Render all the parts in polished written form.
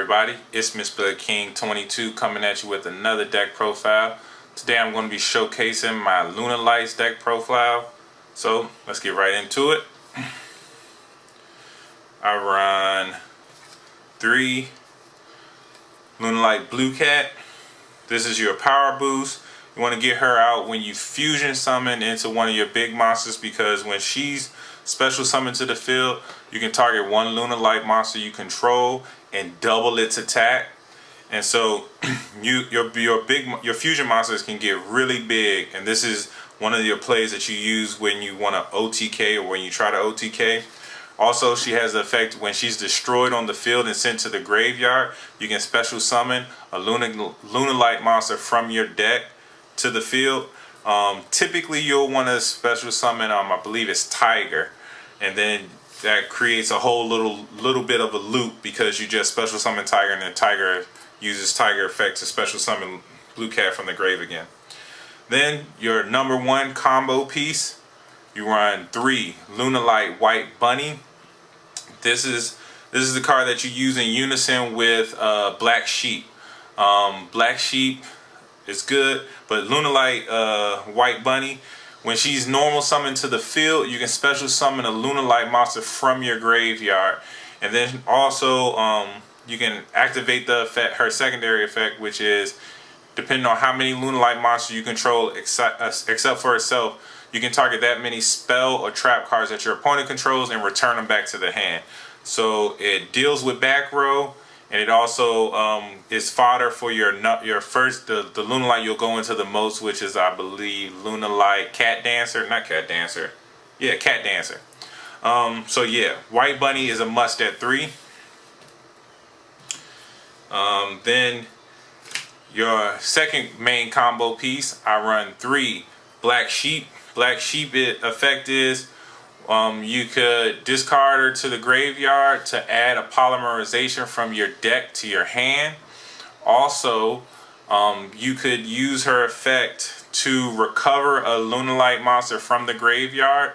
everybody? It's Mr. King 22 coming at you with another deck profile. Today I'm going to be showcasing my Lunalight deck profile. So let's get right into it. I run 3 Lunalight Blue Cat. This is your power boost. You want to get her out when you fusion summon into one of your big monsters, because when she's special summoned to the field, you can target one Lunalight monster you control and double its attack. And so your fusion monsters can get really big, and this is one of your plays that you use when you want to OTK or when you try to OTK. Also, she has the effect when she's destroyed on the field and sent to the graveyard, you can special summon a Lunalight monster from your deck to the field. Typically you'll want to special summon I believe it's Tiger, and then that creates a whole little bit of a loop, because you just special summon Tiger and then Tiger uses Tiger effect to special summon Blue Cat from the grave again. Then your number 1 combo piece, you run 3 Lunalight White Bunny. This is the card that you use in unison with Black Sheep. Black Sheep is good, but Lunalight White Bunny, when she's normal summoned to the field, you can special summon a Lunalight monster from your graveyard, and then also you can activate the effect, her secondary effect, which is depending on how many Lunalight monsters you control, except for herself, you can target that many spell or trap cards that your opponent controls and return them back to the hand. So it deals with back row, and it also is fodder for your first the Lunalight you'll go into the most, which is, I believe, Lunalight Cat Dancer. Not Cat Dancer. Yeah, Cat Dancer. So yeah, White Bunny is a must at 3. Then your second main combo piece, I run 3 Black Sheep. Black Sheep effect is you could discard her to the graveyard to add a Polymerization from your deck to your hand. Also, you could use her effect to recover a Lunalight monster from the graveyard,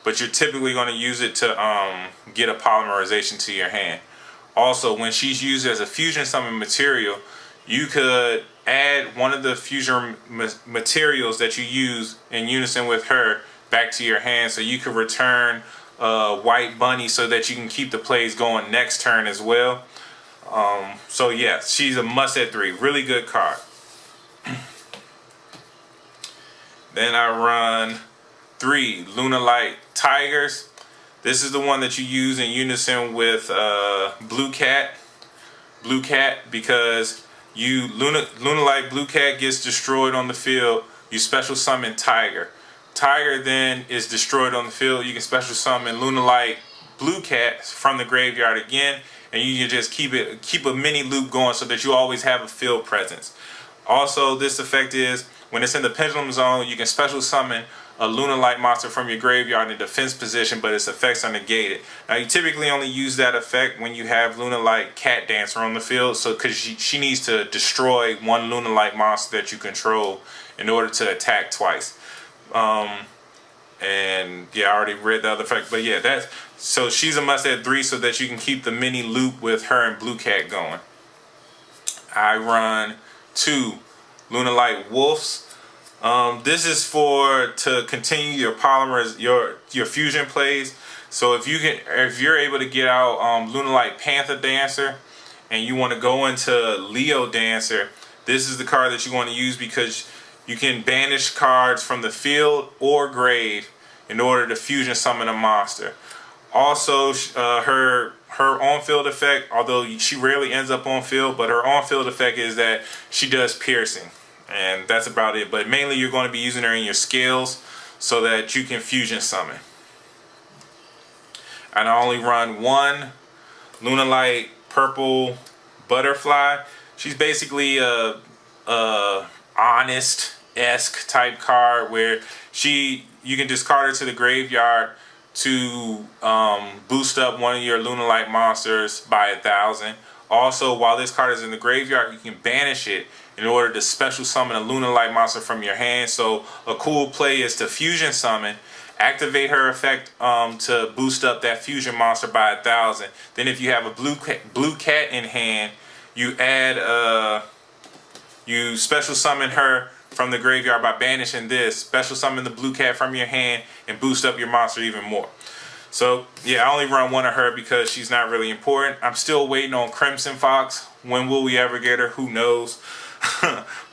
but you're typically going to use it to get a Polymerization to your hand. Also, when she's used as a fusion summon material, you could add one of the fusion materials that you use in unison with her back to your hand, so you could return White Bunny so that you can keep the plays going next turn as well. So yeah, she's a must at 3. Really good card. Then I run 3 Lunalight Tigers. This is the one that you use in unison with Blue Cat. Blue Cat, because Lunalight Blue Cat gets destroyed on the field, you special summon Tiger. Tiger then is destroyed on the field, you can special summon Lunalight Blue Cat from the graveyard again, and you can just keep a mini loop going so that you always have a field presence. Also, this effect is when it's in the pendulum zone, you can special summon a Lunalight monster from your graveyard in defense position, but its effects are negated. Now, you typically only use that effect when you have Lunalight Cat Dancer on the field, so because she needs to destroy one Lunalight monster that you control in order to attack twice. And yeah, I already read the other effect, but yeah, so she's a must at 3 so that you can keep the mini loop with her and Blue Cat going. I run 2 Lunalight Wolves. This is to continue your polymers, your fusion plays. So if you're able to get out Lunalight Panther Dancer and you want to go into Leo Dancer, this is the card that you want to use, because you can banish cards from the field or grave in order to fusion summon a monster. Also, her on-field effect, although she rarely ends up on field, but her on-field effect is that she does piercing. And that's about it, but mainly you're going to be using her in your scales so that you can fusion summon. And I only run 1 Lunalight Purple Butterfly. She's basically a honest-esque type card where you can discard her to the graveyard to boost up one of your Lunalight monsters by 1,000. Also, while this card is in the graveyard, you can banish it in order to special summon a Lunalight monster from your hand. So a cool play is to fusion summon activate her effect to boost up that fusion monster by 1,000. Then if you have a blue cat in hand, you add you special summon her from the graveyard by banishing this, special summon the blue cat from your hand, and boost up your monster even more. So yeah, I only run one of her because she's not really important. I'm still waiting on Crimson Fox. When will we ever get her? Who knows?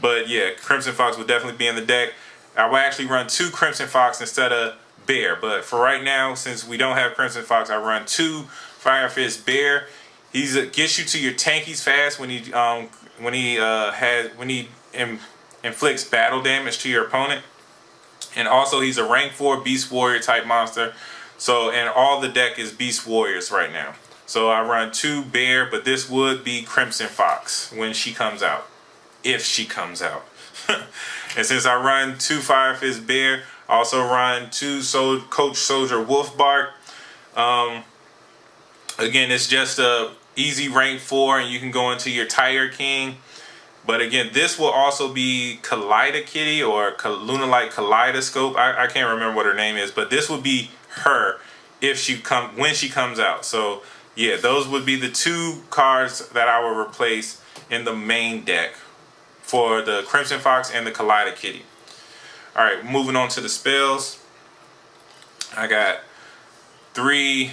But yeah, Crimson Fox will definitely be in the deck. I will actually run 2 Crimson Fox instead of Bear. But for right now, since we don't have Crimson Fox, I run 2 Fire Fist Bear. He gets you to your tankies fast when he inflicts battle damage to your opponent. And also he's a rank 4 Beast Warrior type monster. So, and all the deck is Beast Warriors right now. So I run 2 Bear, but this would be Crimson Fox when she comes out. If she comes out. And since I run 2 Fire Fist Bear, I also run 2 Coach Soldier Wolfbark. Again, it's just a easy rank 4, and you can go into your Tiger King. But again, this will also be Kitty or Lunalight Kaleidoscope. I can't remember what her name is, but this would be her when she comes out. So yeah, those would be the 2 cards that I will replace in the main deck for the Crimson Fox and the Kitty. Alright, moving on to the spells. I got 3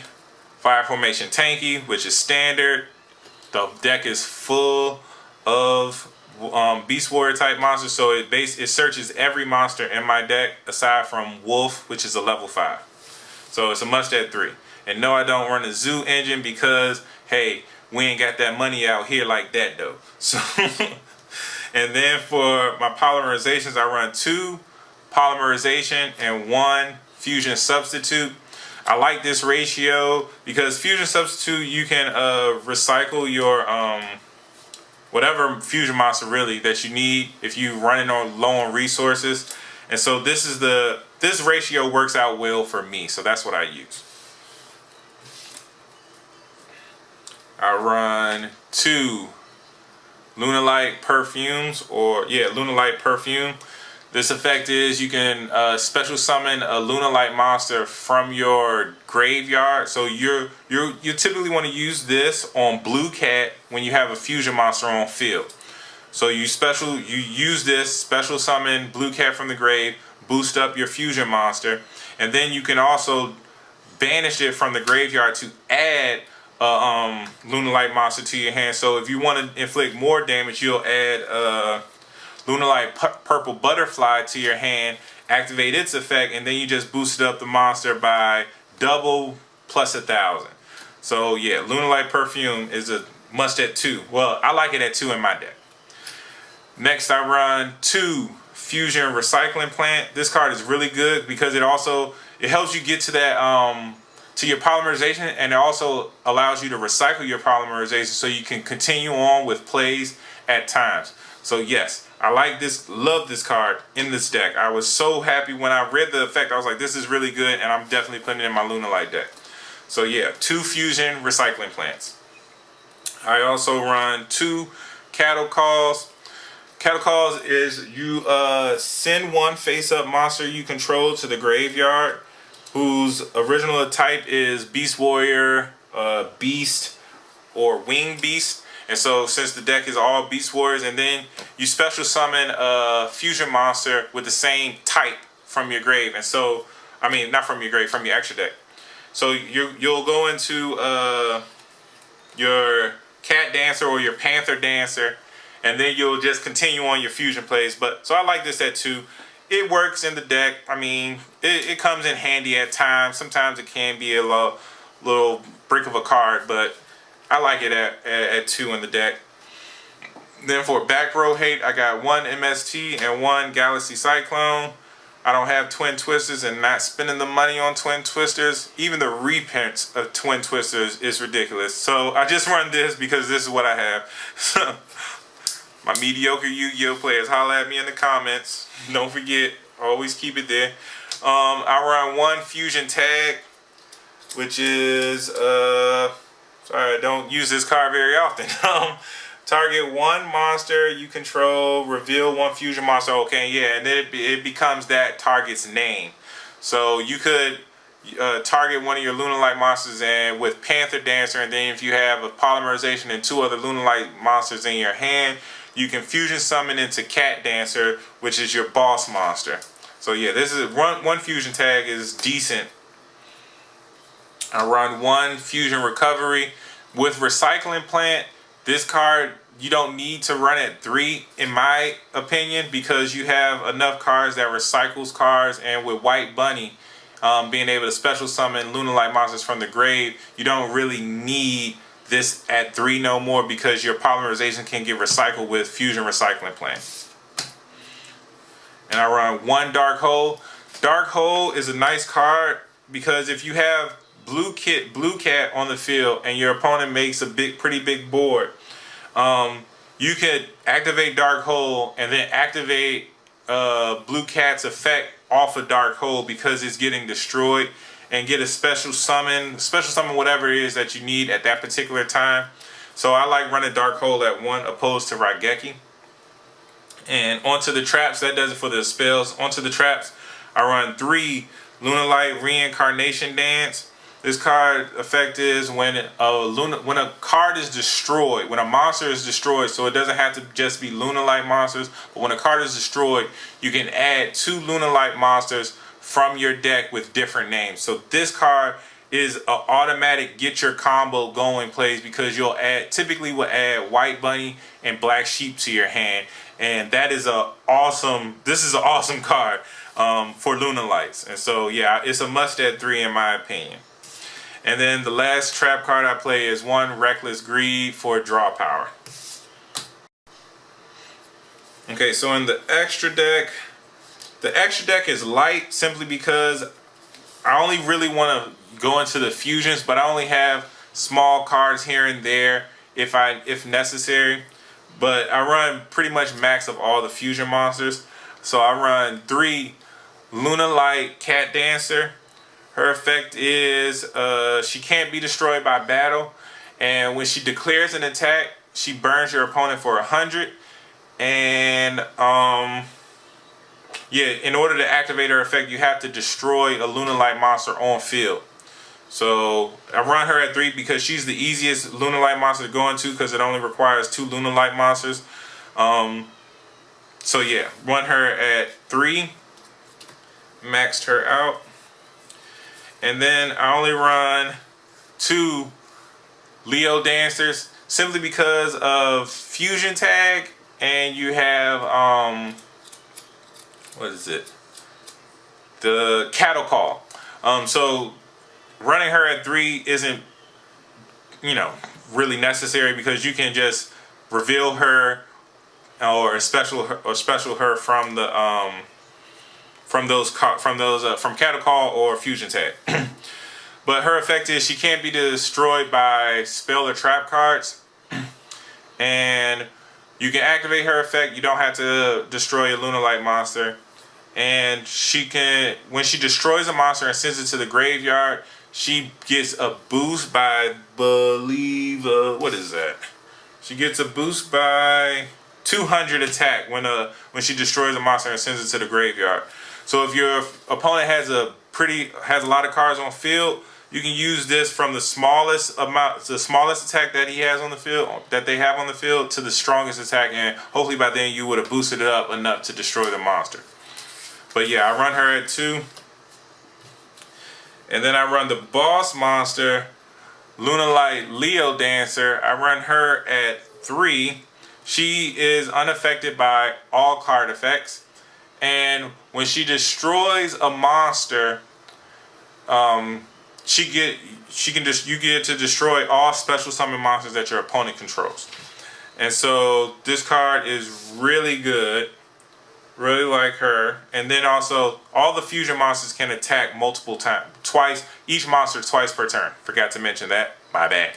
Fire Formation Tenki, which is standard. The deck is full of Beast Warrior type monsters, so it searches every monster in my deck aside from Wolf, which is a level 5. So it's a must at 3. And no, I don't run a Zoo engine because, hey, we ain't got that money out here like that though. So and then for my polymerizations, I run 2 Polymerization and 1 Fusion Substitute. I like this ratio because Fusion Substitute, you can recycle your whatever fusion monster really that you need if you running on low on resources. And so this ratio works out well for me, so that's what I use. I run 2 Lunalight Perfumes, Lunalight Perfume. This effect is you can special summon a Lunalight monster from your graveyard. So you typically want to use this on Blue Cat when you have a fusion monster on field. So you use this special summon Blue Cat from the grave, boost up your fusion monster, and then you can also banish it from the graveyard to add Lunalight monster to your hand. So if you want to inflict more damage, you'll add Lunalight Purple Butterfly to your hand, activate its effect, and then you just boosted up the monster by double plus 1,000. So yeah, Lunalight Perfume is a must at 2. Well, I like it at 2 in my deck. Next, I run 2 Fusion Recycling Plant. This card is really good because it helps you get to that to your polymerization, and it also allows you to recycle your polymerization so you can continue on with plays at times. So yes, I like this, love this card in this deck. I was so happy when I read the effect. I was like, this is really good, and I'm definitely putting it in my Lunalight deck. So yeah, 2 Fusion Recycling Plants. I also run 2 Cattle Calls. Cattle Calls is you send 1 face-up monster you control to the graveyard, whose original type is Beast Warrior, Beast, or Wing Beast. And so since the deck is all Beast Warriors, and then you special summon a fusion monster with the same type from your grave. And so, I mean, not from your grave, from your extra deck. So you'll go into your Cat Dancer or your Panther Dancer, and then you'll just continue on your fusion plays. But so I like this at 2. It works in the deck. I mean, it comes in handy at times. Sometimes it can be a little brick of a card, but I like it at 2 in the deck. Then for back row hate, I got 1 MST and 1 Galaxy Cyclone. I don't have Twin Twisters and not spending the money on Twin Twisters. Even the reprints of Twin Twisters is ridiculous. So I just run this because this is what I have. My mediocre Yu-Gi-Oh players, holla at me in the comments. Don't forget, always keep it there. I run 1 Fusion Tag, which is sorry, I don't use this card very often. Target 1 monster you control, reveal 1 fusion monster. Okay, yeah, and then it becomes that target's name. So you could target one of your Lunalight monsters and with Panther Dancer, and then if you have a Polymerization and 2 other Lunalight monsters in your hand, you can fusion summon into Cat Dancer, which is your boss monster. So yeah, this is one fusion tag is decent. I run 1 fusion recovery with Recycling Plant. This card you don't need to run at 3 in my opinion, because you have enough cards that recycles cards, and with White Bunny being able to special summon Lunalight monsters from the grave, you don't really need this at 3 no more, because your Polymerization can get recycled with Fusion Recycling Plant. And I run 1 Dark Hole. Dark Hole is a nice card because if you have Blue Cat on the field and your opponent makes a pretty big board, you could activate Dark Hole and then activate Blue Cat's effect off of Dark Hole because it's getting destroyed, and get a special summon whatever it is that you need at that particular time. So I like running Dark Hole at 1 opposed to Raigeki. And onto the traps, that does it for the spells. Onto the traps, I run 3 Lunalight Reincarnation Dance. This card effect is when a card is destroyed, when a monster is destroyed, so it doesn't have to just be Lunalight monsters, but when a card is destroyed, you can add 2 Lunalight monsters from your deck with different names. So this card is an automatic get your combo going plays, because you'll typically will add White Bunny and Black Sheep to your hand, and that is this is an awesome card for Lunalights. And so yeah, it's a must at 3 in my opinion. And then the last trap card I play is 1 Reckless Greed for draw power. Okay, so in the extra deck is light simply because I only really want to go into the fusions, but I only have small cards here and there if necessary. But I run pretty much max of all the fusion monsters. So I run 3 Lunalight Cat Dancer. Her effect is she can't be destroyed by battle, and when she declares an attack, she burns your opponent for 100. And yeah, in order to activate her effect, you have to destroy a Lunalight monster on field. So I run her at 3 because she's the easiest Lunalight monster to go into, because it only requires 2 Lunalight monsters. So yeah, run her at 3, maxed her out. And then I only run 2 Leo Dancers simply because of fusion tag, and you have what is it? The Cattle Call. So running her at 3 isn't, really necessary, because you can just reveal her or special her from the from Cattle Call or fusion tag. But her effect is she can't be destroyed by spell or trap cards, and you can activate her effect. You don't have to destroy a Lunalight monster, and she can, when she destroys a monster and sends it to the graveyard, she gets a boost by, what is that? She gets a boost by 200 attack when she destroys a monster and sends it to the graveyard. So if your opponent has a lot of cards on field, you can use this from the smallest attack that he has on the field, that they have on the field, to the strongest attack, and hopefully by then you would have boosted it up enough to destroy the monster. But yeah, I run her at 2. And then I run the boss monster, Lunalight Leo Dancer. I run her at 3. She is unaffected by all card effects, and when she destroys a monster, you get to destroy all special summon monsters that your opponent controls. And so this card is really good. Really like her. And then also, all the fusion monsters can attack multiple times, each monster twice per turn. Forgot to mention that. My bad.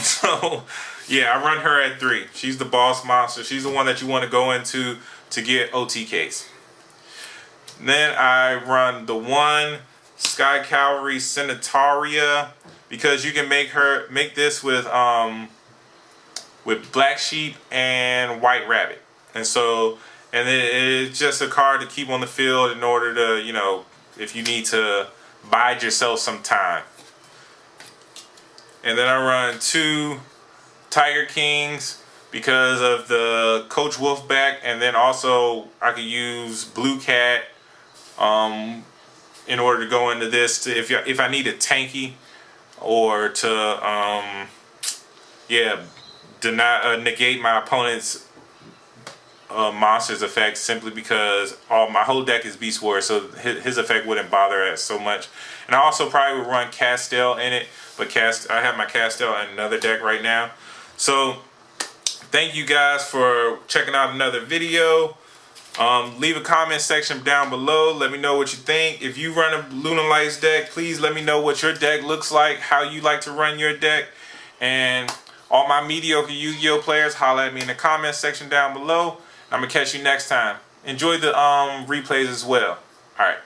So yeah, I run her at 3. She's the boss monster. She's the one that you want to go into to get OTKs. Then I run the 1 Sky Calvary Centaurea, because you can make this with Black Sheep and White Rabbit. And then it's just a card to keep on the field in order to, if you need to bide yourself some time. And then I run 2 Tiger Kings because of the Coach Wolfbark, and then also I could use Blue Cat in order to go into this to, if I need a Tenki, or to negate my opponent's monster's effect, simply because my whole deck is Beast Warrior, so his effect wouldn't bother us so much. And I also probably would run Castel in it, but I have my Castel in another deck right now. So thank you guys for checking out another video. Leave a comment section down below. Let me know what you think. If you run a Lunalight deck, please let me know what your deck looks like, how you like to run your deck. And all my mediocre Yu-Gi-Oh players, holla at me in the comment section down below. I'm gonna catch you next time. Enjoy the replays as well. Alright.